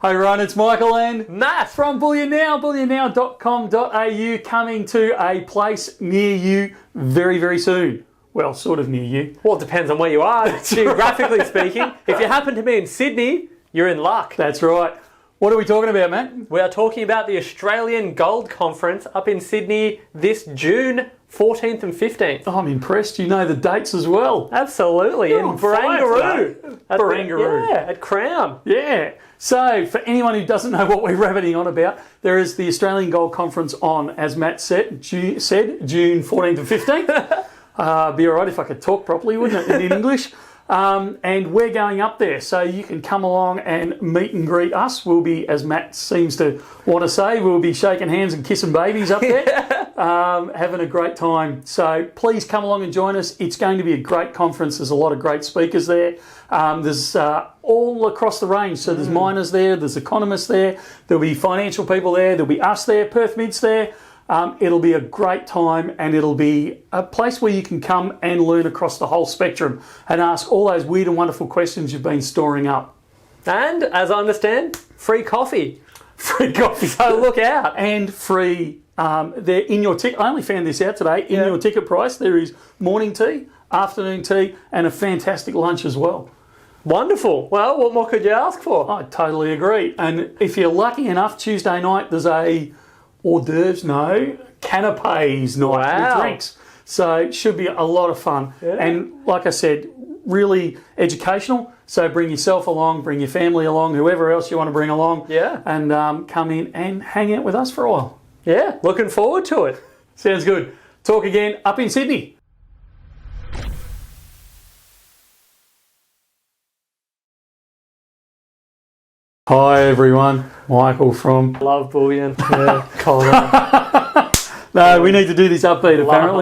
Hi everyone, it's Michael and Matt from Bullion Now, bullionnow.com.au, coming to a place near you very, very soon. Well, sort of near you. Well, it depends on where you are, geographically speaking. If you happen to be in Sydney, you're in luck. That's right. What are we talking about, Matt? We are talking about the Australian Gold Conference up in Sydney this June 14th and 15th. I'm impressed. You know the dates as well. Absolutely. You're in on fire Barangaroo. today. Barangaroo. Yeah, at Crown. Yeah. So, for anyone who doesn't know what we're rabbiting on about, there is the Australian Gold Conference on, as Matt said, June 14th and 15th. Be all right if I could talk properly, wouldn't it, in English? And we're going up there, so you can come along and meet and greet us. We'll be, as Matt seems to want to say, we'll be shaking hands and kissing babies up there, having a great time. So please come along and join us. It's going to be a great conference. There's a lot of great speakers there. There's all across the range. So there's miners there, there's economists there, there'll be financial people there, there'll be us there, Perth Mid's there. It'll be a great time, and it'll be a place where you can come and learn across the whole spectrum and ask all those weird and wonderful questions you've been storing up. And, as I understand, free coffee. Free coffee. So look out. And free, they're in your ticket. I only found this out today. In your ticket price, there is morning tea, afternoon tea, and a fantastic lunch as well. Wonderful. Well, what more could you ask for? I totally agree. And if you're lucky enough, Tuesday night, there's a hors d'oeuvres, canapes night with drinks. So it should be a lot of fun. Yeah. And like I said, really educational. So bring yourself along, bring your family along, whoever else you want to bring along. Yeah. And come in and hang out with us for a while. Yeah, looking forward to it. Sounds good. Talk again up in Sydney. Hi everyone, Michael from Love Bullion. No, we need to do this upbeat apparently.